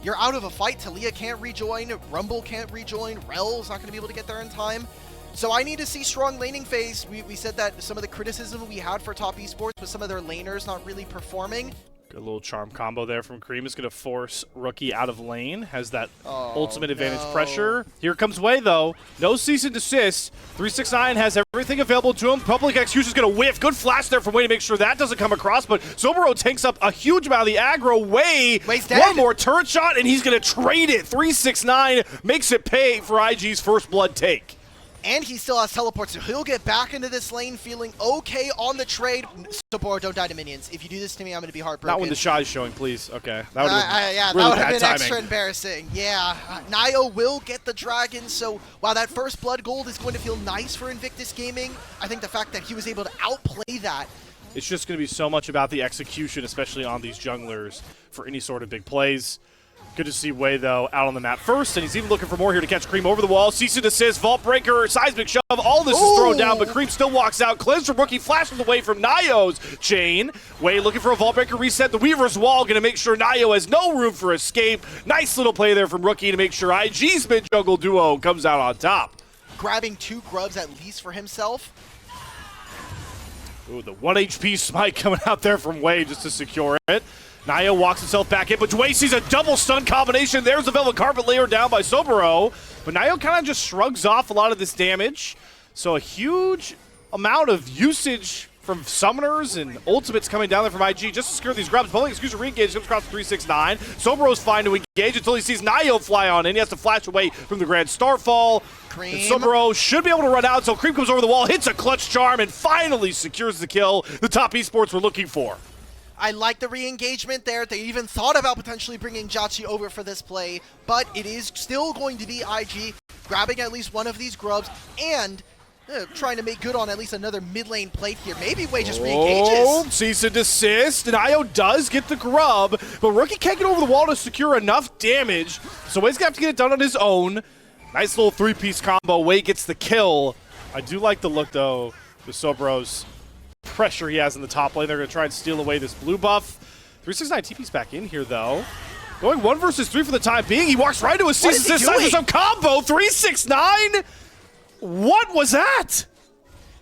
you're out of a fight. Talia can't rejoin, Rumble can't rejoin, Rel's not going to be able to get there in time. So I need to see strong laning phase. We said that some of the criticism we had for top esports was some of their laners not really performing. Good little charm combo there from Cream. Is going to force Rookie out of lane. Has that ultimate advantage pressure. Here comes Way, though. No cease and desist. 369 has everything available to him. Public Execution is going to whiff. Good flash there from Way to make sure that doesn't come across. But Sobero tanks up a huge amount of the aggro. Way's dead. One more turret shot, and he's going to trade it. 369 makes it pay for IG's first blood take. And he still has teleport, so he'll get back into this lane feeling okay on the trade. Saboro, don't die to minions. If you do this to me, I'm going to be heartbroken. Not when the shot is showing, please. Okay. That would yeah, really that would have been timing. extra embarrassing. Yeah, Nio will get the dragon, so while that first blood gold is going to feel nice for Invictus Gaming, I think the fact that he was able to outplay that. It's just going to be so much about the execution, especially on these junglers, for any sort of big plays. Good to see Way, though, out on the map first, and he's even looking for more here to catch Cream over the wall. Cease and desist, Vault Breaker, Seismic Shove, all this is thrown down, but Cream still walks out. Cleanse from Rookie, flashes away from Nio's chain. Way looking for a Vault Breaker reset. The Weaver's Wall going to make sure Nio has no room for escape. Nice little play there from Rookie to make sure IG's mid-jungle duo comes out on top. Grabbing 2 grubs at least for himself. Ooh, the 1 HP smite coming out there from Way just to secure it. Nio walks himself back in, but Dwayne sees a double stun combination. There's the Velvet Carpet layer down by Sobero. But Nio kind of just shrugs off a lot of this damage. So a huge amount of usage from summoners and ultimates coming down there from IG just to secure these grabs. Public Execution re-engage comes across 369. Sobero's fine to engage until he sees Nio fly on in. He has to flash away from the Grand Starfall. And Sobero should be able to run out, so Cream comes over the wall, hits a clutch charm, and finally secures the kill the top esports were looking for. I like the re-engagement there. They even thought about potentially bringing Jachi over for this play, but it is still going to be IG grabbing at least one of these grubs and trying to make good on at least another mid lane plate here. Maybe Way just re-engages. Cease and desist, and Io does get the grub, but Rookie can't get over the wall to secure enough damage, so Way's going to have to get it done on his own. Nice little 3-piece combo. Way gets the kill. I do like the look, though, with Sobero's pressure he has in the top lane. They're going to try and steal away this blue buff. 369 TP's back in here, though. Going 1 versus 3 for the time being. He walks right to a cease and desist some combo. 369? What was that?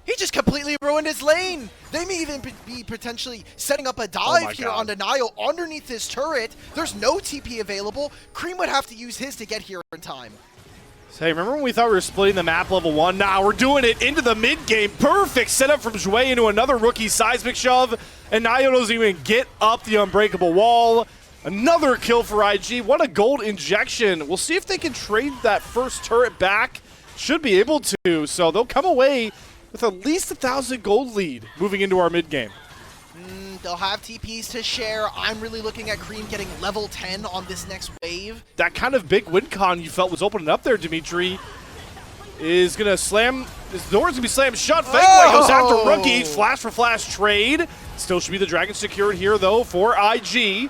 He just completely ruined his lane. They may even be potentially setting up a dive here on Nio underneath this turret. There's no TP available. Cream would have to use his to get here in time. Hey, remember when we thought we were splitting the map level 1? Nah, we're doing it into the mid-game. Perfect setup from Jouet into another Rookie Seismic Shove, and Nio doesn't even get up the unbreakable wall. Another kill for IG. What a gold injection. We'll see if they can trade that first turret back. Should be able to, so they'll come away with at least 1,000 gold lead moving into our mid-game. They'll have TPs to share. I'm really looking at Cream getting level 10 on this next wave. That kind of big win con you felt was opening up there, Dimitri, is going to slam. This door's going to be slammed shut. Fangway goes after Rookie. Flash for flash trade. Still should be the dragon secured here, though, for IG.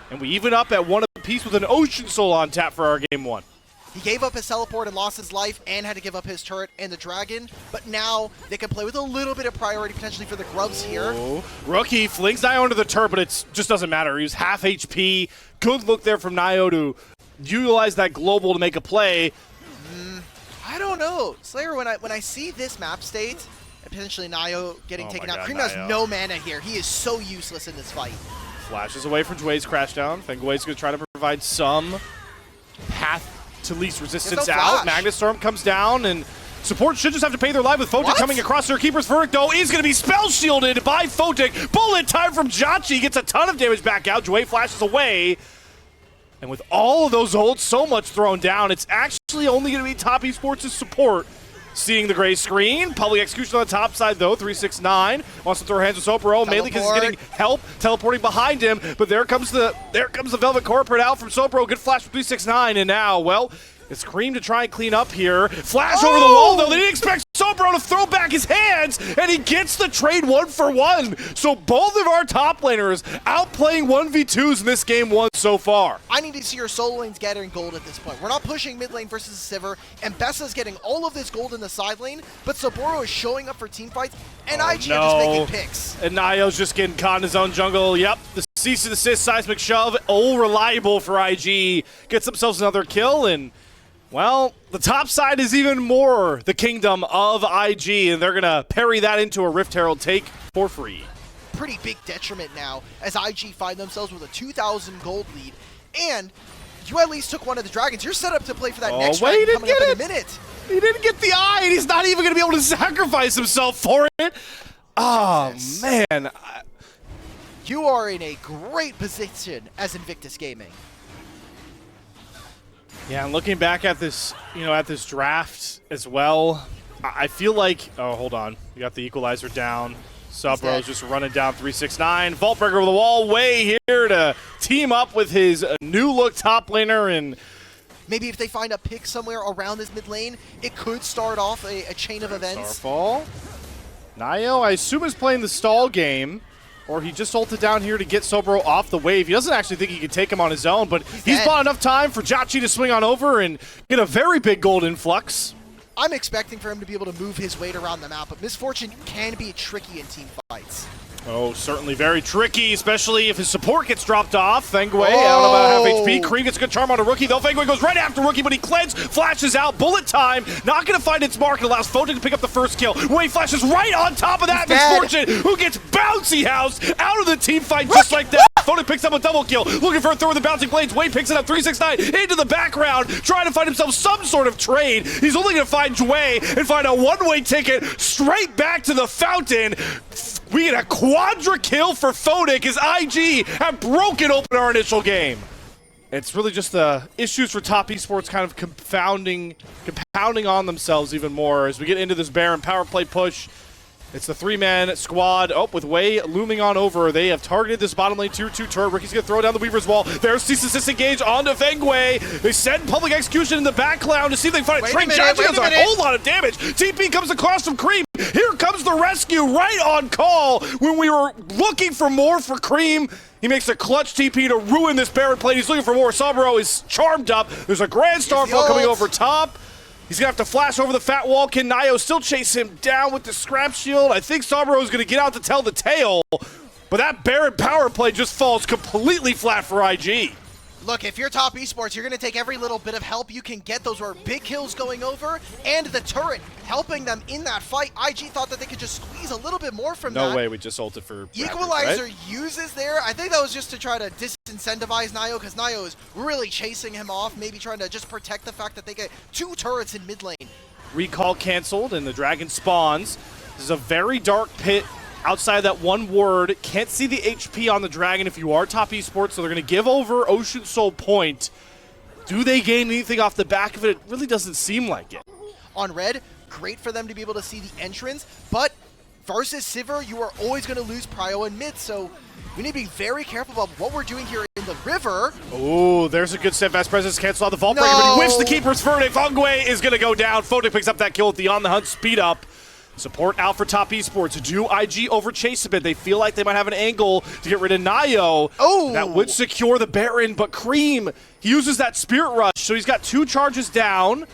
And we even up at 1 apiece with an Ocean Soul on tap for our game 1. He gave up his teleport and lost his life and had to give up his turret and the dragon, but now they can play with a little bit of priority potentially for the grubs here. Rookie flings Nio under the turret, but it just doesn't matter. He was half HP. Good look there from Nio to utilize that global to make a play. I don't know. Slayer, when I see this map state, and potentially Nio getting taken out, Cream has no mana here. He is so useless in this fight. Flashes away from Dway's crash down. Fengway's going to try to provide some path to least resistance out. Magnus Storm comes down, and support should just have to pay their life with Photic coming across their keeper's verdict, though, is going to be spell shielded by Photic. Bullet time from Jachi, gets a ton of damage back out. Jouet flashes away. And with all of those ults, so much thrown down, it's actually only going to be top esports' support seeing the gray screen. Public execution on the top side, though. 369 wants to throw hands with Sobero, mainly because he's getting help teleporting behind him. But there comes the Velvet Corporate out from Sobero. Good flash from 369, and now, well, it's Cream to try and clean up here. Flash over the wall, though. They didn't expect Sobero to throw back his hands, and he gets the trade 1-for-1. So both of our top laners outplaying 1v2s in this game 1 so far. I need to see your solo lanes getting gold at this point. We're not pushing mid lane versus Sivir, and Bessa's getting all of this gold in the side lane, but Saboro is showing up for team fights, and IG are just making picks. And Nio's just getting caught in his own jungle. Yep, the cease and desist, seismic shove, all reliable for IG. Gets themselves another kill, and, well, the top side is even more the kingdom of IG, and they're going to parry that into a Rift Herald take for free. Pretty big detriment now as IG find themselves with a 2,000 gold lead, and you at least took one of the Dragons. You're set up to play for that next dragon coming up in a minute. He didn't get the eye, and he's not even going to be able to sacrifice himself for it. Oh, man. You are in a great position as Invictus Gaming. Yeah, and looking back at this, at this draft as well, I feel like, oh, hold on. You got the equalizer down. Subro's just running down 369. Vault breaker over the wall. Way here to team up with his new look top laner, and maybe if they find a pick somewhere around this mid lane, it could start off a chain of events. Starfall. Nio, I assume, is playing the stall game, or he just ulted down here to get Sobro off the wave. He doesn't actually think he can take him on his own, but he's bought enough time for Jhachi to swing on over and get a very big gold influx. I'm expecting for him to be able to move his weight around the map, but Misfortune can be tricky in team fights. Oh, certainly very tricky, especially if his support gets dropped off. Fengwei out about half HP. Cream gets a good charm on a Rookie, though. Fengwei goes right after Rookie, but he cleanse, flashes out. Bullet time, not going to find its mark. It allows Foden to pick up the first kill. Wei flashes right on top of that. Misfortune, who gets bouncy house out of the team fight just like that. Foden picks up a double kill. Looking for a throw with the bouncing blades. Wei picks it up 369 into the background, trying to find himself some sort of trade. He's only going to find Jway and find a one-way ticket straight back to the fountain. We get a quadra kill for Foden as IG have broken open our initial game. It's really just the issues for top esports kind of compounding on themselves even more as we get into this Baron power play push. It's the three-man squad. Oh, with Wei looming on over. They have targeted this bottom lane tier 2 turret. Ricky's going to throw down the Weaver's wall. There's cease and desist engage onto Fengwei. They send public execution in the background to see if they can find a trade. Jhachi does a whole lot of damage. TP comes across from Cream. Here comes the rescue right on call when we were looking for more for Cream. He makes a clutch TP to ruin this Baron plate. He's looking for more. Sabro is charmed up. There's a Grand Starfall coming over top. He's going to have to flash over the fat wall. Can Nio still chase him down with the scrap shield? I think Sabro is going to get out to tell the tale. But that Baron power play just falls completely flat for IG. Look, if you're top esports, you're going to take every little bit of help you can get. Those were big kills going over, and the turret helping them in that fight. IG thought that they could just squeeze a little bit more from that. No way, we just ulted for Equalizer right? Uses there. I think that was just to try to disincentivize Nio, because Nio is really chasing him off, maybe trying to just protect the fact that they get 2 turrets in mid lane. Recall canceled, and the dragon spawns. This is a very dark pit. Outside that one word, can't see the HP on the dragon if you are top esports, so they're going to give over Ocean Soul Point. Do they gain anything off the back of it? It really doesn't seem like it. On red, great for them to be able to see the entrance, but versus Sivir, you are always going to lose prio in mid, so we need to be very careful about what we're doing here in the river. Oh, there's a good steadfast presence. Cancel out the Vault Breaker, but he whiffs the Keeper's verdict. Fengwei is going to go down. Foden picks up that kill with the On the Hunt speed up. Support out for top esports. Do IG over chase a bit? They feel like they might have an angle to get rid of Nio. Oh! That would secure the Baron, but Cream, he uses that Spirit Rush, so he's got 2 charges down.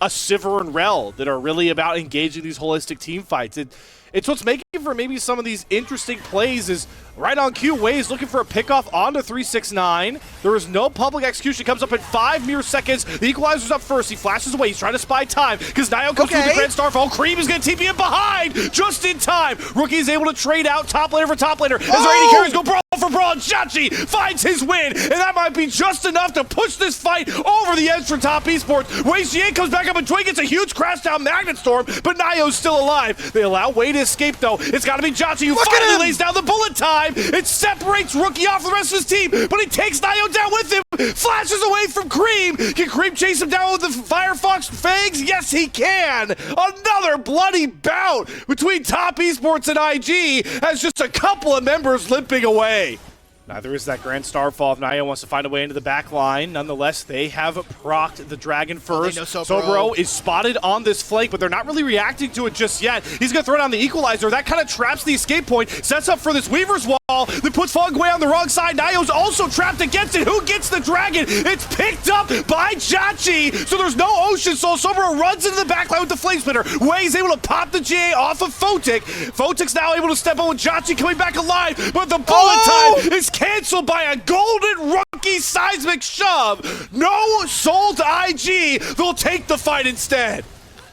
A Sivir and Rel that are really about engaging these holistic team fights. It's what's making for maybe some of these interesting plays is right on cue, Wei is looking for a pickoff onto 369. There is no public execution. Comes up in 5 mere seconds. The equalizer's up first. He flashes away. He's trying to spy time because Nio comes through the Grand Starfall. Cream is going to TP him behind just in time. Rookie is able to trade out top laner for top laner. As our AD carries go brawl for brawl. Jhachi finds his win, and that might be just enough to push this fight over the edge for top esports. Wei Xian comes back up and Twig gets a huge crash down Magnet Storm, but Nio's still alive. They allow Wei to escape though. It's got to be Jhachi who finally lays down the bullet time. It separates Rookie off the rest of his team, but he takes Nio down with him. Flashes away from Cream. Can Cream chase him down with the Firefox Fangs? Yes, he can. Another bloody bout between top esports and IG has just a couple of members limping away. Neither is that Grand Starfall if Nio wants to find a way into the back line. Nonetheless, they have procced the Dragon first. Sobro is spotted on this flank, but they're not really reacting to it just yet. He's going to throw down the Equalizer. That kind of traps the escape point, sets up for this Weaver's Wall. that puts Fogway on the wrong side. Nayo's also trapped against it. Who gets the dragon? It's picked up by Jacci. So there's no Ocean Soul. Sobro runs into the backline with the Flame Splitter. Wei is able to pop the GA off of Photic. Photoc's now able to step on with Jacci coming back alive, but the bullet time is canceled by a golden rookie seismic shove. No soul to IG. They'll take the fight instead.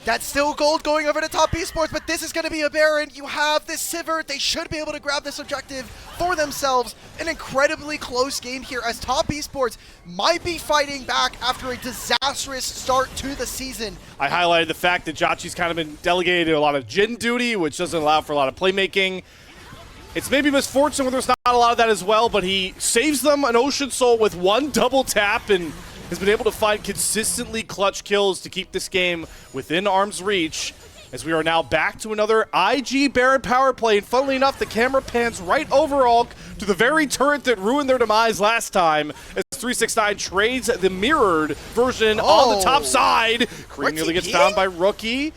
That's still gold going over to top Esports, but this is going to be a Baron. You have this Sivert. They should be able to grab this objective for themselves. An incredibly close game here as top Esports might be fighting back after a disastrous start to the season. I highlighted the fact that Jacci's kind of been delegated a lot of Jhin duty, which doesn't allow for a lot of playmaking. It's maybe misfortune where there's not a lot of that as well, but he saves them an Ocean Soul with one double tap and has been able to find consistently clutch kills to keep this game within arm's reach, as we are now back to another IG Baron power play. And funnily enough, the camera pans right over Ulk to the very turret that ruined their demise last time, as 369 trades the mirrored version on the top side. Cream nearly gets found by Rookie.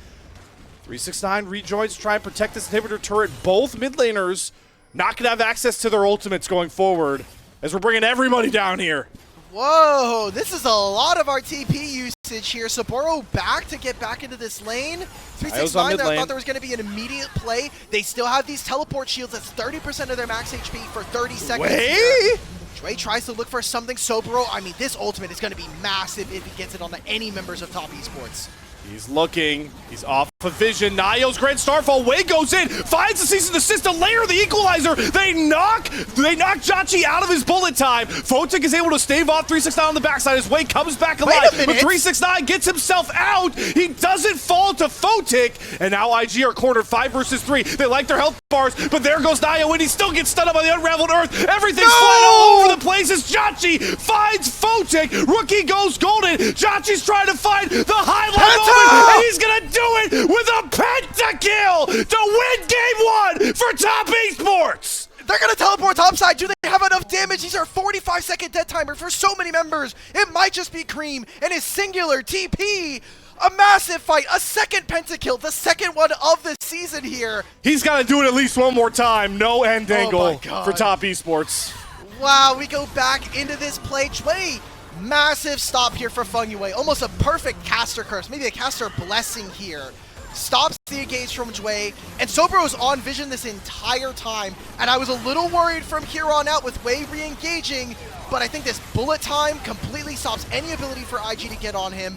369 rejoins to try and protect this inhibitor turret. Both mid laners not going to have access to their ultimates going forward, as we're bringing everybody down here. Whoa, this is a lot of our TP usage here. Saburo back to get back into this lane. 369 there, I thought there was going to be an immediate play. They still have these teleport shields. That's 30% of their max HP for 30 seconds. Dre tries to look for something. Saburo, I mean, this ultimate is going to be massive if he gets it onto any members of top Esports. He's looking. He's off of vision. Nayo's Grand Starfall. Wei goes in. Finds the cease and desist to layer the equalizer. They knock Jacci out of his bullet time. Photic is able to stave off 369 on the backside as Wei comes back alive. But 369 gets himself out. He doesn't fall to Photic. And now IG are cornered 5 versus 3. They like their health bars, but there goes Nayo, and he still gets stunned up by the unraveled earth. Everything's flying all over the place as Jacci finds Photic. Rookie goes golden. Jacci's trying to find the highlight moment, and he's gonna do it with a pentakill to win game 1 for top Esports. They're gonna teleport topside. Do they have enough damage? These are 45-second dead timer for so many members. It might just be Cream and his singular TP. A massive fight, a second pentakill, the second one of the season here. He's got to do it at least one more time. No end angle for top Esports. Wow, we go back into this play. Jway, massive stop here for Fengyue. Almost a perfect caster curse, maybe a caster blessing here. Stops the engage from Jway, and Sobro is on vision this entire time, and I was a little worried from here on out with Wei re-engaging, but I think this bullet time completely stops any ability for IG to get on him.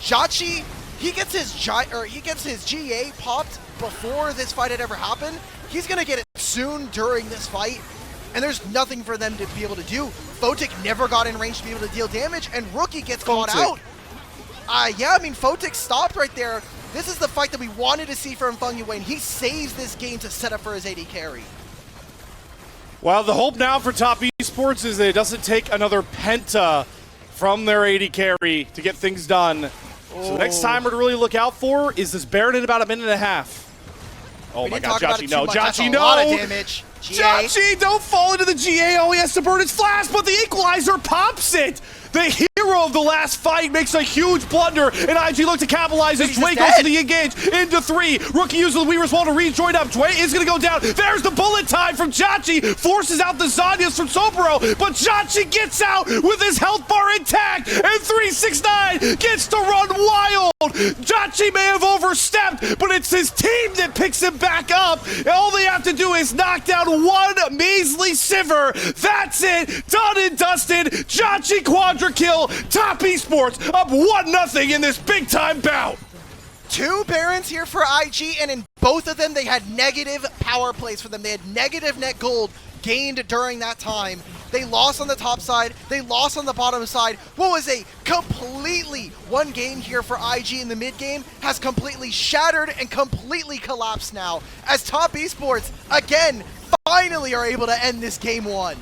Jacci, he gets his GA popped before this fight had ever happened. He's gonna get it soon during this fight, and there's nothing for them to be able to do. Photic never got in range to be able to deal damage, and Rookie gets caught out. Yeah, I mean, Photic stopped right there. This is the fight that we wanted to see from Fengyue, and he saves this game to set up for his AD carry. Well, the hope now for top Esports is that it doesn't take another penta from their AD carry to get things done. So the next timer to really look out for is this Baron in about a minute and a half. Oh my god, Jacci, no. Jacci, no! A lot of damage. Jacci, don't fall into the GA. Oh, he has to burn his flash, but the equalizer pops it. The hero of the last fight makes a huge blunder, and IG look to capitalize as Dway goes to the engage into 3. Rookie uses the Weaver's Wall to rejoin up. Dway is going to go down. There's the bullet time from Jacci. Forces out the Zanyas from Sobro, but Jacci gets out with his health bar intact, and 369 gets to run wild. Jacci may have overstepped, but it's his team that picks him back up. All they have to do is knock down one measly Sivir. That's it. Done and dusted. Jacci quadra kill. Top Esports up 1-0 in this big time bout. 2 Barons here for IG, and in both of them they had negative power plays for them. They had negative net gold gained during that time. They lost on the top side, they lost on the bottom side. What was a completely one game here for IG in the mid game has completely shattered and completely collapsed now, as top Esports again finally are able to end this game 1.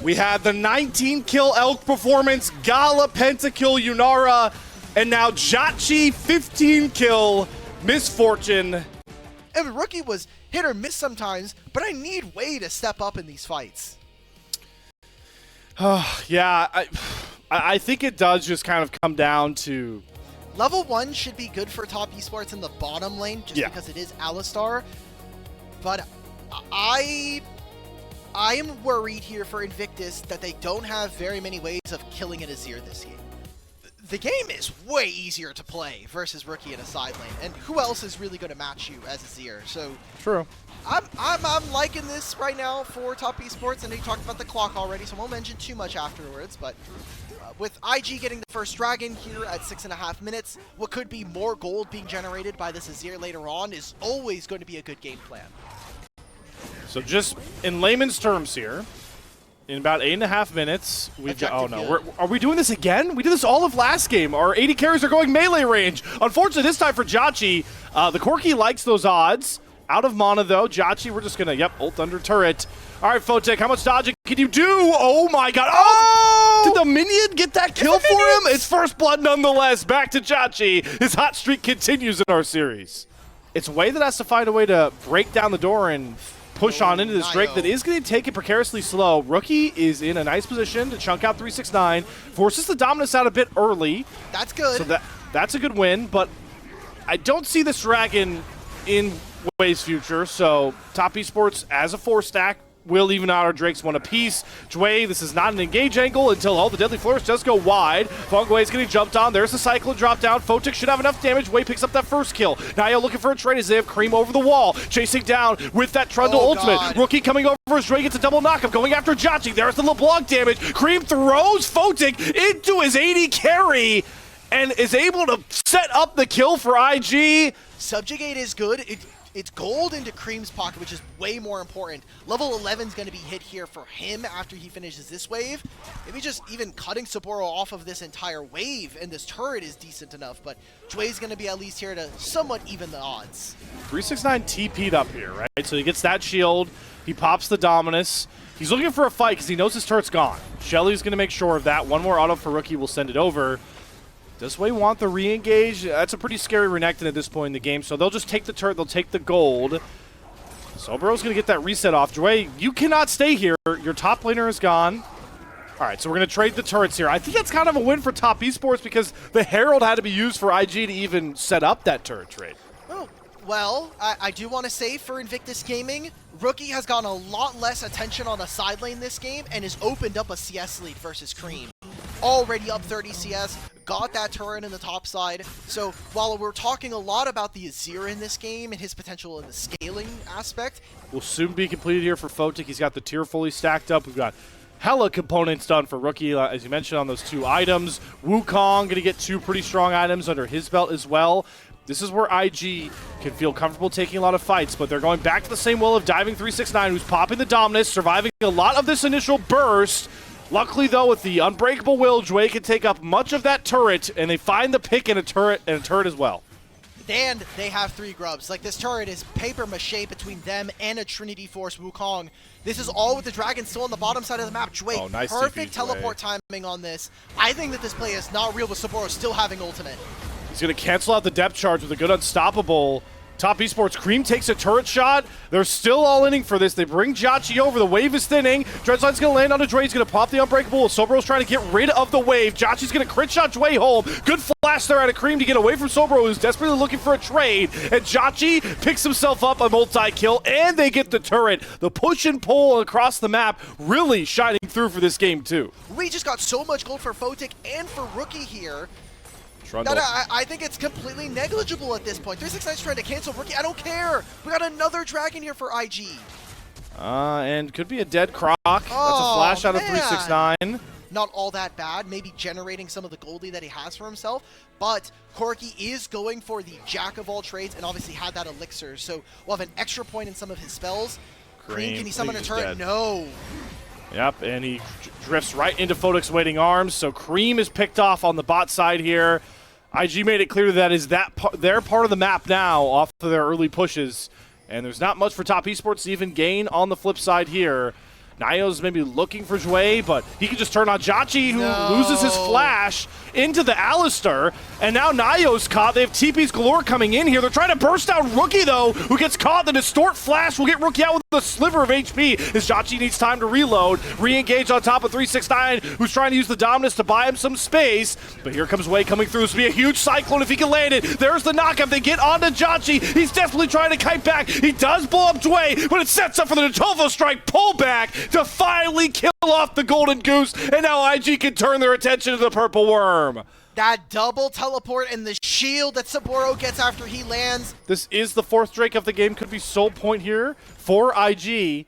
We had the 19 kill Elk performance, Gala pentakill Yunara, and now Jacci 15 kill Misfortune. And Rookie was hit or miss sometimes, but I need Wei to step up in these fights. Yeah, I think it does just kind of come down to... Level 1 should be good for top Esports in the bottom lane, just because it is Alistar. But I I am worried here for Invictus that they don't have very many ways of killing an Azir this game. The game is way easier to play versus Rookie in a side lane, and who else is really going to match you as Azir? So true. I'm liking this right now for Top Esports, and they talked about the clock already, so I won't mention too much afterwards, but with IG getting the first dragon here at 6.5 minutes, what could be more gold being generated by this Azir later on is always going to be a good game plan. So just in layman's terms here, in about 8.5 minutes, we've got, oh no, are we doing this again? We did this all of last game. Our 80 carries are going melee range. Unfortunately, this time for Jhachi, the Corki likes those odds. Out of mana though, Jhachi, we're just gonna, ult under turret. All right, Photic, how much dodging can you do? Oh my god, oh! Did the minion get that kill for him? It's first blood nonetheless, back to Jhachi. His hot streak continues in our series. It's Way that has to find a way to break down the door and push on into this Drake that is going to take it precariously slow. Rookie is in a nice position to chunk out 369, forces the Dominus out a bit early. That's good. So that's a good win, but I don't see this Dragon in Way's future, so Top Esports as a 4-stack will even out our Drakes one apiece. Jway, this is not an engage angle until all the Deadly Flourish does go wide. Fongway is getting jumped on. There's the Cyclone drop down. Photic should have enough damage. Way picks up that first kill. Nio looking for a trade as they have Cream over the wall. Chasing down with that Trundle ultimate. God. Rookie coming over as Dre gets a double knockup. Going after Jhachi. There's the LeBlanc damage. Cream throws Photic into his 80 carry and is able to set up the kill for IG. Subjugate is good. It's gold into Cream's pocket, which is way more important. Level 11 is going to be hit here for him after he finishes this wave. Maybe just even cutting Sapporo off of this entire wave, and this turret is decent enough, but Jway's going to be at least here to somewhat even the odds. 369 TP'd up here, right? So he gets that shield. He pops the Dominus. He's looking for a fight because he knows his turret's gone. Shelly's going to make sure of that. One more auto for Rookie will send it over. Does Way want the re-engage? That's a pretty scary Renekton at this point in the game, so they'll just take the turret, they'll take the gold. Sobero's going to get that reset off. Jway, you cannot stay here. Your top laner is gone. All right, so we're going to trade the turrets here. I think that's kind of a win for Top Esports because the Herald had to be used for IG to even set up that turret trade. Oh, well, I do want to say for Invictus Gaming, Rookie has gotten a lot less attention on the side lane this game and has opened up a CS lead versus Cream. Already up 30 CS, got that turret in the top side. So while we're talking a lot about the Azir in this game and his potential in the scaling aspect, will soon be completed here for Photic. He's got the tier fully stacked up. We've got hella components done for Rookie, as you mentioned on those 2 items. Wukong going to get 2 pretty strong items under his belt as well. This is where IG can feel comfortable taking a lot of fights, but they're going back to the same will of diving 369, who's popping the Dominus, surviving a lot of this initial burst. Luckily, though, with the Unbreakable Will, Jway can take up much of that turret, and they find the pick in a turret as well. And they have 3 grubs. Like, this turret is paper mache between them and a Trinity Force Wukong. This is all with the dragon still on the bottom side of the map. Jway, nice perfect TP, teleport timing on this. I think that this play is not real with Sapporo still having ultimate. He's going to cancel out the depth charge with a good unstoppable. Top Esports, Cream takes a turret shot. They're still all inning for this. They bring Jhachi over. The wave is thinning. Dreadslide's going to land on Dre. He's going to pop the Unbreakable. Sobero's trying to get rid of the wave. Jhachi's going to crit shot Jway home. Good flash there out of Cream to get away from Sobero, who's desperately looking for a trade. And Jhachi picks himself up a multi-kill, and they get the turret. The push and pull across the map really shining through for this game, too. We just got so much gold for Photic and for Rookie here. I think it's completely negligible at this point. 369's trying to cancel Rookie. I don't care. We got another dragon here for IG. And could be a dead Croc. That's a flash out of 369. Not all that bad. Maybe generating some of the goldie that he has for himself. But Corki is going for the jack of all trades and obviously had that elixir. So we'll have an extra point in some of his spells. Cream, can he summon a turret? Dead. No. Yep, and he drifts right into Photic's waiting arms. So Cream is picked off on the bot side here. IG made it clear that is their part of the map now off of their early pushes. And there's not much for Top Esports to even gain on the flip side here. Nio's maybe looking for Jway, but he can just turn on Jhachi, who loses his flash into the Alistar. And now Nio's caught. They have TP's galore coming in here. They're trying to burst out Rookie, though, who gets caught. The Distort flash will get Rookie out with a sliver of HP as Jhachi needs time to reload. Re-engage on top of 369, who's trying to use the Dominus to buy him some space. But here comes Way coming through. This will be a huge Cyclone if he can land it. There's the knockup. They get onto Jhachi. He's desperately trying to kite back. He does blow up Jway, but it sets up for the Natovo strike pullback. to finally kill off the Golden Goose, and now IG can turn their attention to the Purple Worm. That double teleport and the shield that Saburo gets after he lands. This is the 4th Drake of the game. Could be sole point here for IG,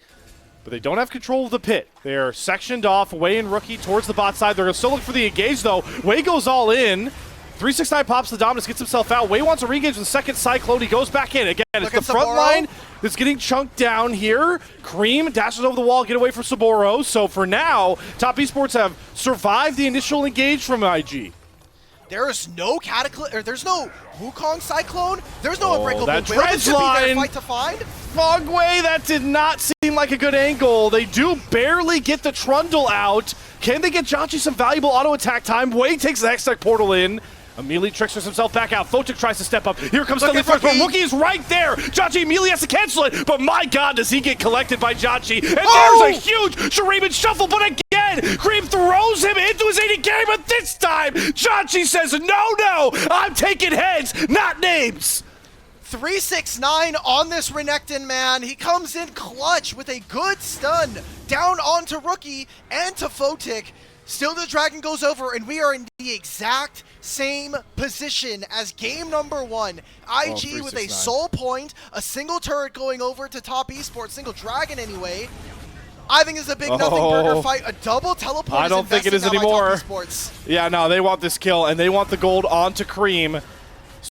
but they don't have control of the pit. They are sectioned off, Wei and Rookie towards the bot side. They're going to still look for the engage, though. Wei goes all in. 369 pops the Dominus, gets himself out. Wei wants to re-engage with the second Cyclone. He goes back in. Again, it's the front line that's getting chunked down here. Cream dashes over the wall, get away from Saburo. So for now, Top Esports have survived the initial engage from IG. There is no Cataclysm, or there's no Wukong Cyclone. There's no Unbreakable that Will. This should be their line. fight to find. Fogway, that did not seem like a good angle. They do barely get the Trundle out. Can they get Jachi some valuable auto attack time? Wei takes the Hextech portal in. Immediately tricksters himself back out. Photic tries to step up. Here comes Stanley first, but Rookie is right there. Jachi immediately has to cancel it, but my God, does he get collected by Jachi. And there's a huge Shuriman shuffle, but again, Cream throws him into his 80k, but this time, Jachi says, no, I'm taking heads, not names. 369 on this Renekton, man. He comes in clutch with a good stun down onto Rookie and to Photic. Still the Dragon goes over, and we are in the exact same position as game number 1. IG with a sole point, a single turret going over to Top Esports, single Dragon anyway. I think it's a big nothing burger fight. A double teleport. I don't think it is anymore. Yeah, no, they want this kill, and they want the gold onto Cream.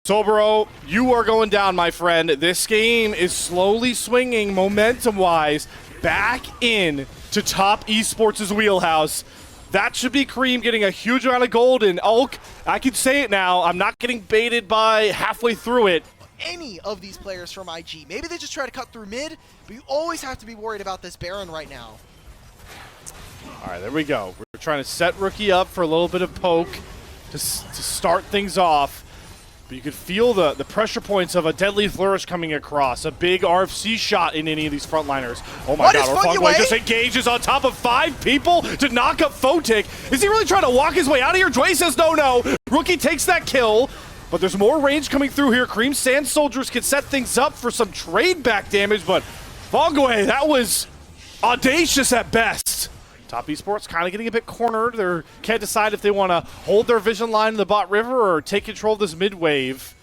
Soboro, you are going down, my friend. This game is slowly swinging momentum-wise back in to Top Esports' wheelhouse. That should be Cream getting a huge amount of gold, and Ulk, I can say it now, I'm not getting baited by halfway through it. Any of these players from IG. Maybe they just try to cut through mid, but you always have to be worried about this Baron right now. All right, there we go. We're trying to set Rookie up for a little bit of poke to start things off. But you could feel the pressure points of a deadly flourish coming across. A big RFC shot in any of these frontliners. Oh my God, Orfangway just engages on top of 5 people to knock up Photic. Is he really trying to walk his way out of here? Dway says no. Rookie takes that kill. But there's more range coming through here. Cream Sand Soldiers can set things up for some trade back damage, but Fogway, that was audacious at best. Top Esports kind of getting a bit cornered. They can't decide if they want to hold their vision line in the bot river or take control of this mid wave.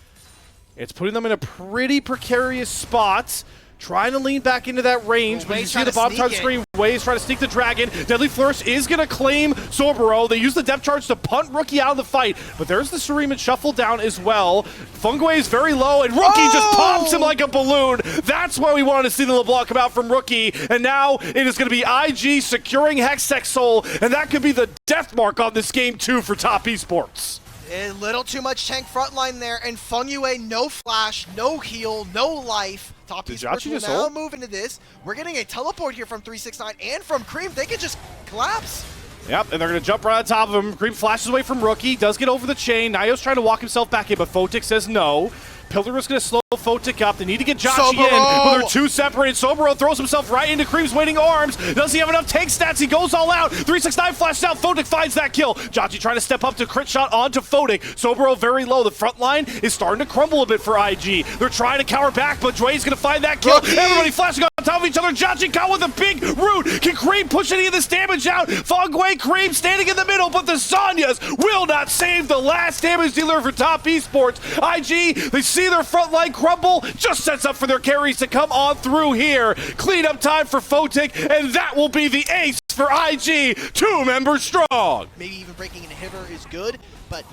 It's putting them in a pretty precarious spot. Trying to lean back into that range, but you see the bottom top screen. Wei's trying to sneak the Dragon. Deadly Flourish is going to claim Soboro. They use the depth charge to punt Rookie out of the fight, but there's the Shuriman shuffle down as well. Fungway is very low, and Rookie just pops him like a balloon. That's why we wanted to see the LeBlanc come out from Rookie, and now it is going to be IG securing Hextech Soul, and that could be the death mark on this game too for Top Esports. A little too much tank frontline there, and Fengyue, no flash, no heal, no life. Top Esports will now move into this. We're getting a teleport here from 369 and from Cream. They could just collapse. Yep, and they're going to jump right on top of him. Cream flashes away from Rookie, does get over the chain. Nayo's trying to walk himself back in, but Photic says no. Pillar is going to slow Photic up. They need to get Jachi in, but they're too separated. Soboro throws himself right into Cream's waiting arms. Does he have enough tank stats? He goes all out. 369 flashes out. Photic finds that kill. Jachi trying to step up to crit shot onto Photic. Soboro very low. The front line is starting to crumble a bit for IG. They're trying to cower back, but Dway's going to find that kill. Everybody flashing on top of each other. Jachi caught with a big root. Can Cream push any of this damage out? Fogway, Cream standing in the middle, but the Zanyas will not save the last damage dealer for Top Esports. IG, they see their front line crumble, just sets up for their carries to come on through here. Clean up time for Photic, and that will be the ace for IG, 2 members strong. Maybe even breaking an inhibitor is good, but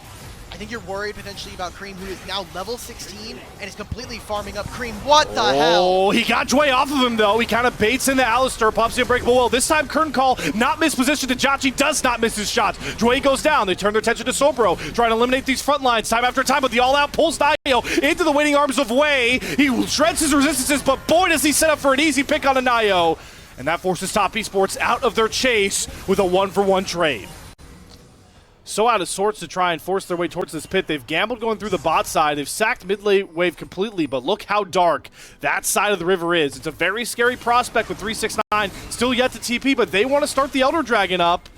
I think you're worried potentially about Cream, who is now level 16 and is completely farming up Cream. What the hell? Oh, he got Dway off of him, though. He kind of baits in the Alistair, pops the Unbreakable Will. This time, Curtain Call not mispositioned, and Jachi does not miss his shots. Dway goes down. They turn their attention to Sobro, trying to eliminate these front lines time after time, but the all-out pulls Nayo into the waiting arms of Wei. He shreds his resistances, but boy, does he set up for an easy pick on a Nayo. And that forces Top Esports out of their chase with a 1-for-1 trade. So out of sorts to try and force their way towards this pit. They've gambled going through the bot side. They've sacked mid-lane wave completely, but look how dark that side of the river is. It's a very scary prospect with 369 still yet to TP, but they want to start the Elder Dragon up.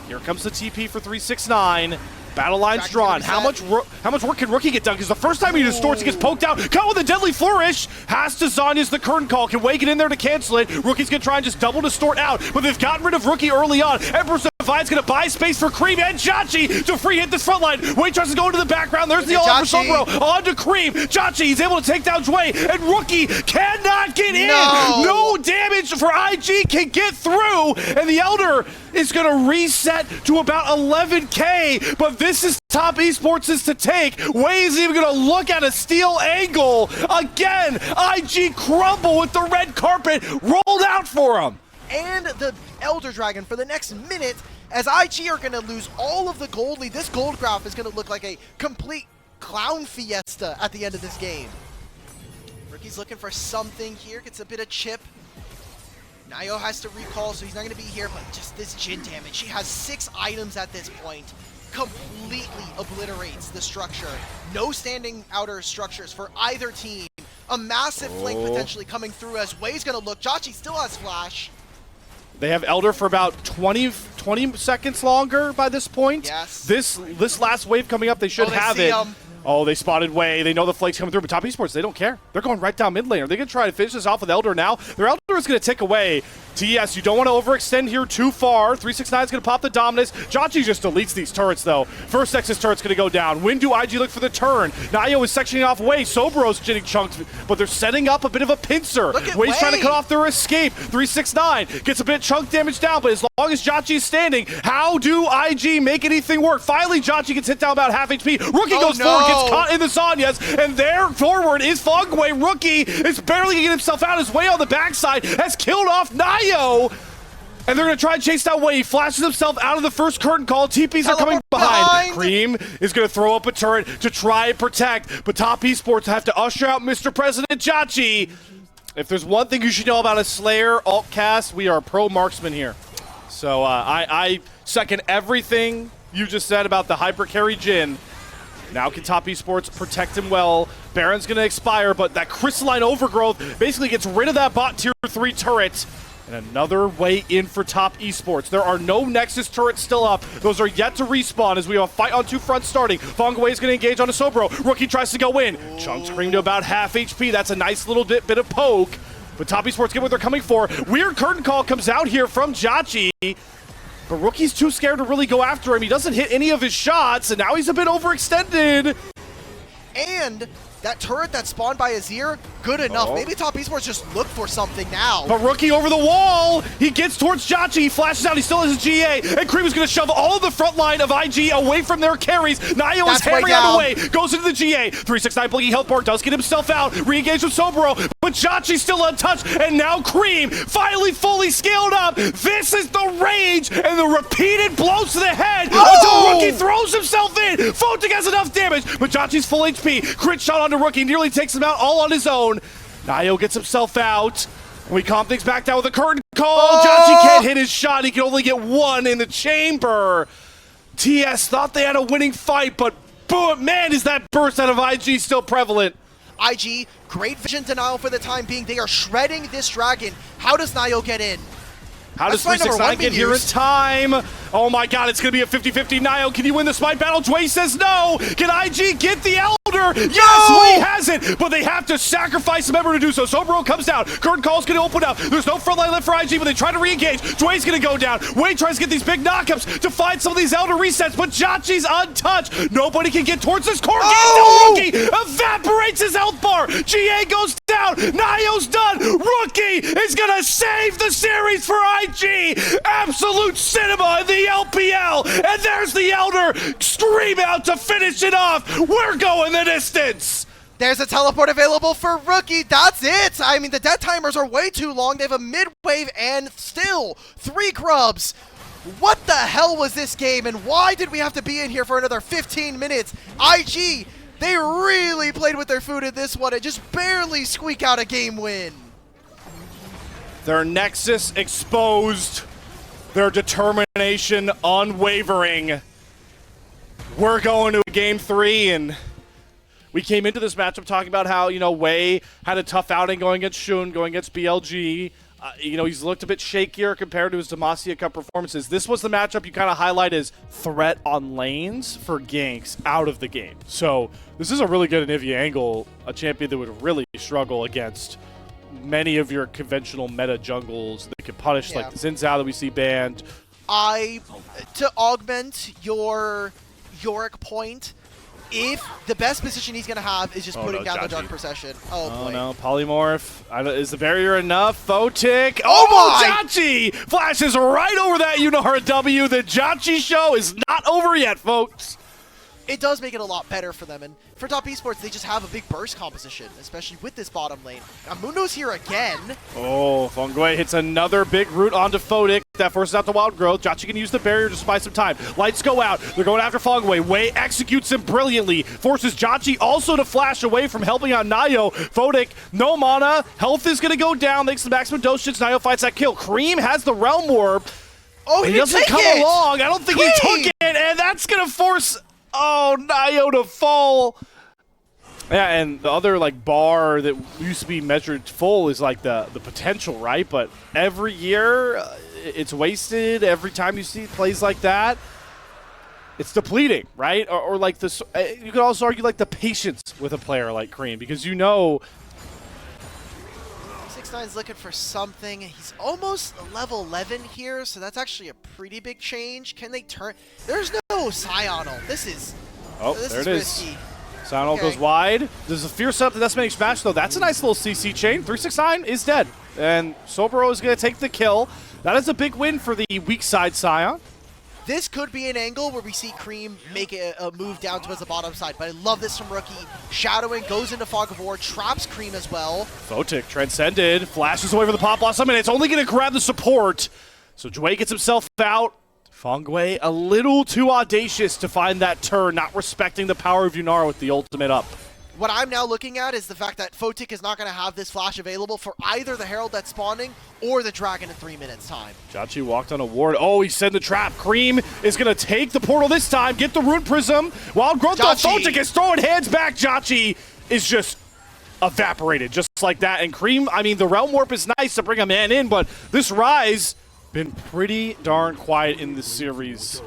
Here comes the TP for 369. Battle line's drawn. How much work can Rookie get done? Because the first time he distorts, he gets poked out. Caught with a deadly flourish. Has to Zanya's the curtain call. Can Wei get in there to cancel it? Rookie's going to try and just double distort out. But they've gotten rid of Rookie early on. Empress Divine's going to buy space for Cream and Jhachi to free hit this front line. Wei tries to go into the background. There's the all-out for Sobro. On to Cream. Jhachi, he's able to take down Wei. And Rookie cannot get in. No damage for IG can get through. And the Elder is going to reset to about 11K. But this is top esports to take. Wei is even going to look at a steal angle. Again, IG crumble with the red carpet rolled out for him. And the Elder Dragon for the next minute, as IG are going to lose all of the gold lead. This gold graph is going to look like a complete clown fiesta at the end of this game. Rookie's looking for something here, gets a bit of chip. Nayo has to recall, so he's not going to be here, but just this Jhin damage. She has 6 items at this point. Completely obliterates the structure. No standing outer structures for either team. A massive flank potentially coming through as Wei's going to look. Jhachi still has flash. They have Elder for about 20 seconds longer by this point. Yes. This last wave coming up, they should have it. Oh, they spotted Wei. They know the flake's coming through, but top esports, they don't care. They're going right down mid lane. Are they going to try to finish this off with Elder now? Their Elder is going to tick away. TS, you don't want to overextend here too far. 369 is going to pop the dominance. Jhachi just deletes these turrets, though. First Nexus turret's going to go down. When do IG look for the turn? Nayo is sectioning off Wei. Sobro's getting chunked, but they're setting up a bit of a pincer. Wei's trying to cut off their escape. 369 gets a bit of chunk damage down, but as long as Jhachi is standing, how do IG make anything work? Finally, Jhachi gets hit down about half HP. Rookie goes forward, gets caught in the Zanyas, and there forward is Fogway. Rookie is barely getting himself out. His way on the backside has killed off Nayo. And they're going to try and chase down Wei. He flashes himself out of the first curtain call. TPs are coming behind. Cream is going to throw up a turret to try and protect. But top esports have to usher out Mr. President Jhachi. If there's one thing you should know about a Slayer alt cast, we are pro marksman here. So I second everything you just said about the hyper carry Jhin. Now can top esports protect him well. Baron's going to expire, but that crystalline overgrowth basically gets rid of that bot tier 3 turret. And another way in for top esports. There are no Nexus turrets still up. Those are yet to respawn as we have a fight on 2 fronts starting. Fongwei is going to engage on a Sobro. Rookie tries to go in. Chunk Scream to about half HP. That's a nice little bit of poke. But top esports get what they're coming for. Weird curtain call comes out here from Jhachi. But Rookie's too scared to really go after him. He doesn't hit any of his shots, and now he's a bit overextended. And that turret that spawned by Azir, good enough. Maybe top esports just look for something now. But Rookie over the wall. He gets towards Jhachi. He flashes out. He still has his GA. And Cream is going to shove all of the front line of IG away from their carries. Nayo is hammering out away. Goes into the GA. 369 blinking health bar. Does get himself out. Re-engage with Sobro. But Jhachi's still untouched. And now Cream finally fully scaled up. This is the rage and the repeated blows to the head until Rookie throws himself in. Photic has enough damage. But Jhachi's full HP. Crit shot onto Rookie. Nearly takes him out all on his own. Nayo gets himself out. We calm things back down with a curtain call. Jhachi can't hit his shot. He can only get one in the chamber. TS thought they had a winning fight, but boom, man, is that burst out of IG still prevalent. IG, great vision denial for the time being. They are shredding this dragon. How does Nayo get in? How does 369 get here in time? Oh my god, it's going to be a 50-50. Nayo, can you win the smite battle? Dwayne says no. Can IG get the Elder? Yes, Wei has it, but they have to sacrifice a member to do so. Sobro comes down. Curtain call's going to open up. There's no front line left for IG, but they try to re-engage. Dwayne's going to go down. Wei tries to get these big knockups to find some of these Elder resets, but Jhachi's untouched. Nobody can get towards this core. Rookie evaporates his health bar. GA goes down. Nayo's done. Rookie is going to save the series for IG. Absolute cinema in the LPL. And there's the Elder. Scream out to finish it off. We're going the distance. There's a teleport available for Rookie. That's it. I mean, the death timers are way too long. They have a mid-wave and still 3 grubs. What the hell was this game, and why did we have to be in here for another 15 minutes? IG, they really played with their food in this one and just barely squeak out a game win. Their Nexus exposed. Their determination unwavering. We're going to game 3, and we came into this matchup talking about how, you know, Wei had a tough outing going against Shun, going against BLG. You know, he's looked a bit shakier compared to his Demacia Cup performances. This was the matchup you kind of highlight as threat on lanes for ganks out of the game. So this is a really good Anivia angle, a champion that would really struggle against many of your conventional meta jungles that can punish, like the Xin Zhao that we see banned. To augment your Yorick point, if the best position he's going to have is just putting down the Dark Procession. Oh, boy. No, Polymorph. Is the barrier enough? Photic. Oh my! Jhachi flashes right over that Yunara W. The Jhachi show is not over yet, folks. It does make it a lot better for them. And for top esports, they just have a big burst composition, especially with this bottom lane. Now, Mundo's here again. Oh, Fengui hits another big root onto Photic. That forces out the wild growth. Jhachi can use the barrier to buy some time. Lights go out. They're going after Fengui. Wei executes him brilliantly. Forces Jhachi also to flash away from helping out Nayo. Photic, no mana. Health is going to go down. Makes the maximum dosage. Nayo fights that kill. Cream has the Realm Warp. Oh, he doesn't come along. I don't think he took it. And that's going to force... Oh, Nayo to fall. Yeah, and the other like bar that used to be measured full is like the potential, right? But every year it's wasted. Every time you see plays like that, it's depleting, right? Or like this, you could also argue like the patience with a player like Cream, because you know 6ix9ine's looking for something. He's almost level 11 here, so that's actually a pretty big change. Can they turn? There's no Sional. This is risky. Sional goes wide. There's a fierce up the decimating smash, though. That's a nice little CC chain. 369 is dead. And Sobero is going to take the kill. That is a big win for the weak side Sion. This could be an angle where we see Cream make a move down towards the bottom side, but I love this from Rookie. Shadowing, goes into Fog of War, traps Cream as well. Photic transcended, flashes away from the Pop Blossom, and it's only going to grab the support. So Jway gets himself out. Fengui a little too audacious to find that turn, not respecting the power of Yunara with the ultimate up. What I'm now looking at is the fact that Photic is not going to have this flash available for either the Herald that's spawning or the Dragon in 3 minutes time. Jhachi walked on a ward. Oh, he sent the trap. Cream is going to take the portal this time, get the Rune Prism. Wild Growth, though, Photic is throwing hands back. Jhachi is just evaporated, just like that. And Cream, I mean, the Realm Warp is nice to bring a man in, but this Rise been pretty darn quiet in this series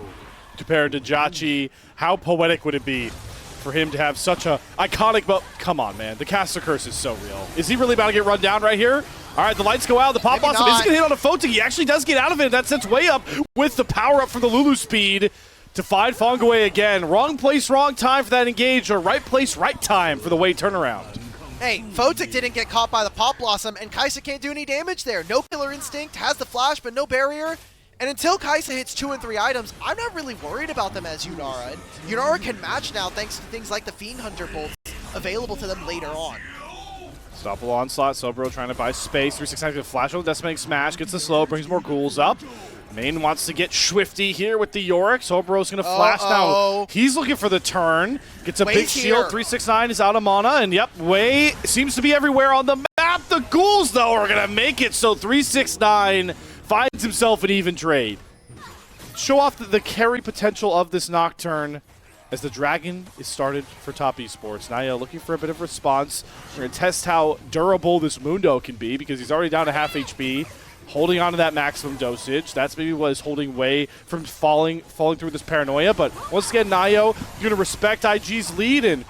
compared to Jhachi. How poetic would it be for him to have such a iconic, but come on, man, the caster curse is so real. Is he really about to get run down right here? All right, the lights go out. The Pop Blossom isn't going to hit on a Photic. He actually does get out of it. That sets way up with the power up from the Lulu speed to find Fengui again. Wrong place, wrong time for that engage, or right place, right time for the Wei turnaround. Hey, Photic didn't get caught by the Pop Blossom, and Kai'Sa can't do any damage there. No Killer Instinct, has the flash, but no barrier. And until Kai'Sa hits 2 and 3 items, I'm not really worried about them as Yunara. And Yunara can match now thanks to things like the Fiend Hunter bolts available to them later on. Stoppable onslaught, Sobero trying to buy space. 369's going to flash on the Decimating Smash, gets the slow, brings more ghouls up. Main wants to get swifty here with the Yorick. Sobero's going to flash now. He's looking for the turn. Gets a big shield. 369 is out of mana. And yep, Wei seems to be everywhere on the map. The ghouls, though, are going to make it. So 369 finds himself an even trade. Show off the carry potential of this Nocturne as the Dragon is started for top esports. Naya looking for a bit of response. We're going to test how durable this Mundo can be because he's already down to half HP. Holding on to that maximum dosage. That's maybe what is holding Wei from falling through this paranoia. But once again, Nayo going to respect IG's lead and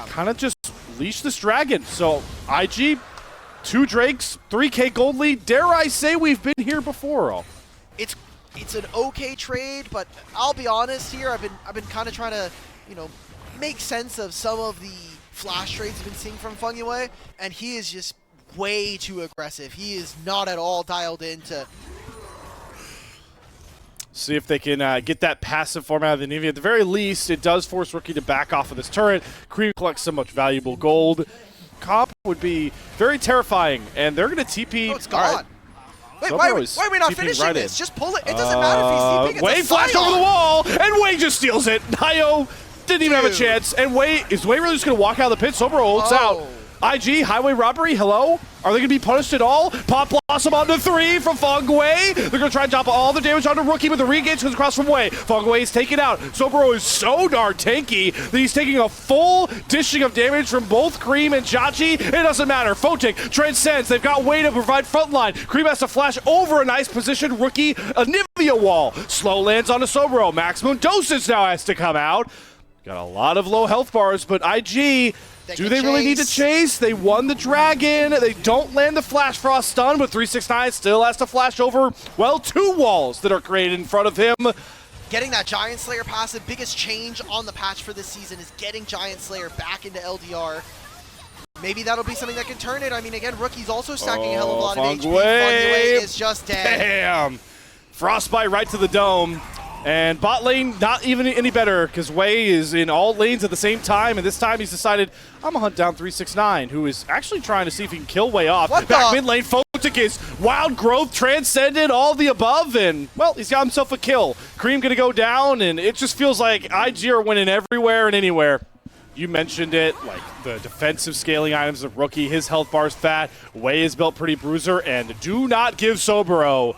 kind of just leash this Dragon. So IG, 2 Drakes, 3K gold lead. Dare I say we've been here before? It's an okay trade, but I'll be honest here. I've been kind of trying to, make sense of some of the flash trades we've been seeing from Fengui, and he is just way too aggressive. He is not at all dialed into. See if they can get that passive form out of the Navy. At the very least, it does force Rookie to back off of this turret. Cream collects so much valuable gold. Comp would be very terrifying, and they're going to TP. Oh, it's gone. Right. Wait, why are we not finishing this? Just pull it. It doesn't matter if he's TPing. Wei flashed over the wall, and Wei just steals it. Nayo didn't even have a chance. And is Wei really just going to walk out of the pit? Sobero ults out. IG, highway robbery, hello? Are they going to be punished at all? Pop Blossom onto 3 from Fengwei. They're going to try and drop all the damage onto Rookie, but the re-engage comes across from Wei. Fengwei is taken out. Sobro is so darn tanky that he's taking a full dishing of damage from both Cream and Jachi. It doesn't matter. Fotic transcends. They've got Wei to provide frontline. Cream has to flash over a nice position. Rookie, a Nivea wall. Slow lands onto Sobro. Maximum dosage now has to come out. Got a lot of low health bars, but IG... Do they really need to chase? They won the Dragon. They don't land the Flash Frost stun, but 369 still has to flash over, well, 2 walls that are created in front of him. Getting that Giant Slayer passive, biggest change on the patch for this season is getting Giant Slayer back into LDR. Maybe that'll be something that can turn it. I mean, again, Rookie's also stacking a hell of a lot of HP. Fengwei is just dead. Damn. Frostbite right to the dome. And bot lane, not even any better, because Wei is in all lanes at the same time, and this time he's decided, I'm going to hunt down 369, who is actually trying to see if he can kill Wei off. Back mid lane, Fotic is wild growth, transcended, all the above, and, well, he's got himself a kill. Cream going to go down, and it just feels like IG are winning everywhere and anywhere. You mentioned it, like the defensive scaling items of Rookie, his health bar's fat, Wei is built pretty bruiser, and do not give Sobro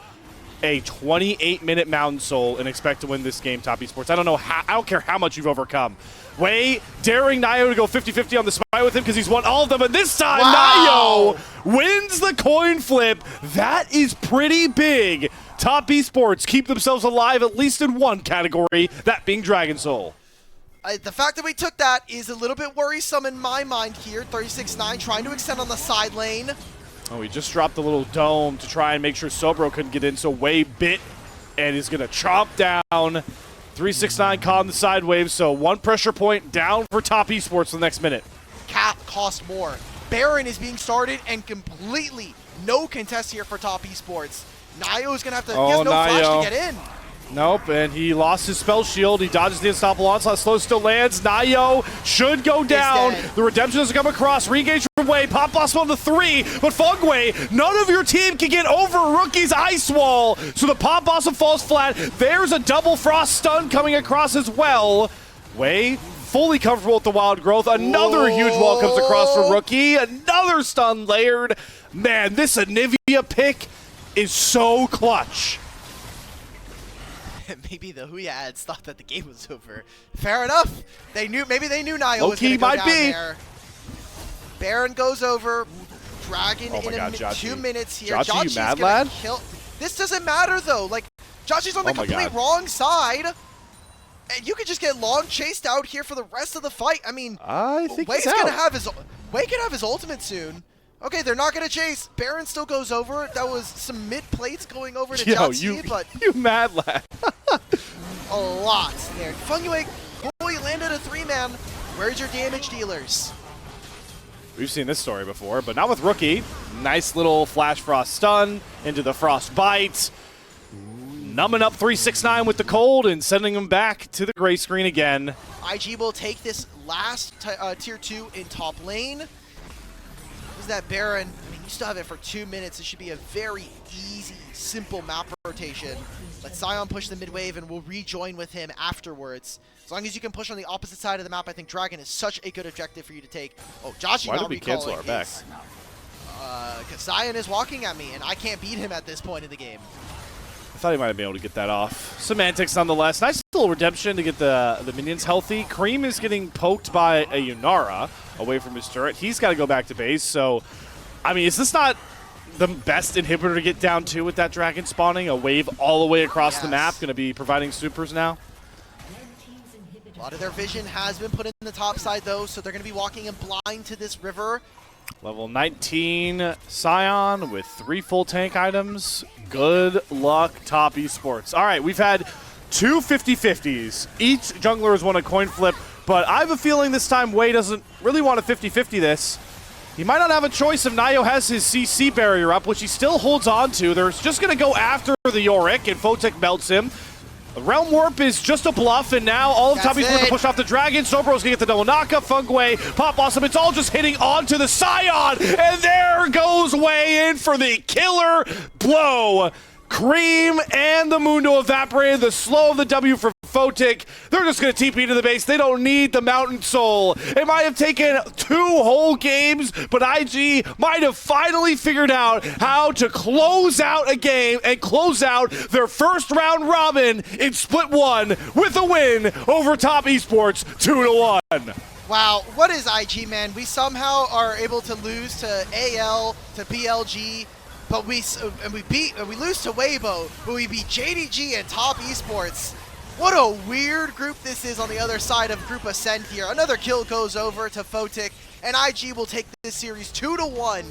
a 28-minute Mountain Soul and expect to win this game, Top Esports. I don't know how, I don't care how much you've overcome. Wei daring Nio to go 50-50 on the smite with him because he's won all of them, and this time Nio wins the coin flip. That is pretty big. Top Esports keep themselves alive at least in one category, that being Dragon Soul. The fact that we took that is a little bit worrisome in my mind here. 36-9 trying to extend on the side lane. Oh, he just dropped the little dome to try and make sure Sobro couldn't get in, so Wei bit and is going to chomp down. 369 caught on the side wave, so 1 pressure point down for Top Esports for the next minute. Cap cost more. Baron is being started and completely no contest here for Top Esports. Nio is going to have to, he has no flash to get in. Nope, and he lost his spell shield. He dodges the unstoppable onslaught. Slow still lands. Nio should go down. The redemption doesn't come across. Re-engage from Wei. Pop Blossom on the 3. But Fengwei, none of your team can get over Rookie's ice wall. So the Pop Blossom falls flat. There's a double frost stun coming across as well. Wei fully comfortable with the wild growth. Another huge wall comes across for Rookie. Another stun layered. Man, this Anivia pick is so clutch. Maybe the Huya ads thought that the game was over. Fair enough. They knew, maybe they knew Nio was going to go down there. Baron goes over. Dragon in 2 minutes here. Jachi, you mad, lad? This doesn't matter though. Like, Jachi's on the complete wrong side. And you could just get long chased out here for the rest of the fight. I mean, I think Wei's gonna have his Wei can have his ultimate soon. Okay, they're not going to chase. Baron still goes over. That was some mid-plates going over to Jachi, but... You mad lad. A lot there. Fengwei, boy, landed a 3-man. Where's your damage dealers? We've seen this story before, but not with Rookie. Nice little Flash Frost stun into the Frost Bite. Numbing up 369 with the cold and sending him back to the gray screen again. IG will take this last tier 2 in top lane. Is that Baron? I mean, you still have it for 2 minutes. It should be a very easy, simple map rotation. Let Sion push the mid wave and we'll rejoin with him afterwards. As long as you can push on the opposite side of the map, I think Dragon is such a good objective for you to take. Oh, Jachi Why not did we cancel our back? Because Sion is walking at me and I can't beat him at this point in the game. I thought he might have been able to get that off. Semantics nonetheless. Nice little redemption to get the minions healthy. Cream is getting poked by a Yunara away from his turret. He's got to go back to base. So, I mean, is this not the best inhibitor to get down to with that Dragon spawning? A wave all the way across the map, going to be providing supers now? A lot of their vision has been put in the top side, though, so they're going to be walking in blind to this river. Level 19 Sion with 3 full tank items. Good luck, Top Esports. All right, we've had 2 50-50s. Each jungler has won a coin flip, but I have a feeling this time Wei doesn't really want to 50-50 this. He might not have a choice if Nio has his CC barrier up, which he still holds on to. They're just going to go after the Yorick, and Fotic melts him. The Realm Warp is just a bluff, and now all of Top Esports going to push off the Dragon. Sobro's going to get the double knockup. Fengwei, Pop Blossom, it's all just hitting onto the Sion, and there goes Wei in for the killer blow. Cream and the Mundo evaporated. The slow of the W for Photic. They're just going to TP to the base. They don't need the Mountain Soul. It might have taken 2 whole games, but IG might have finally figured out how to close out a game and close out their first round robin in Split 1 with a win over Top Esports 2-1. Wow, what is IG, man? We somehow are able to lose to AL, to PLG, but we lose to Weibo, but we beat JDG and Top Esports. What a weird group this is on the other side of Group Ascent here. Another kill goes over to Photic, and IG will take this series 2-1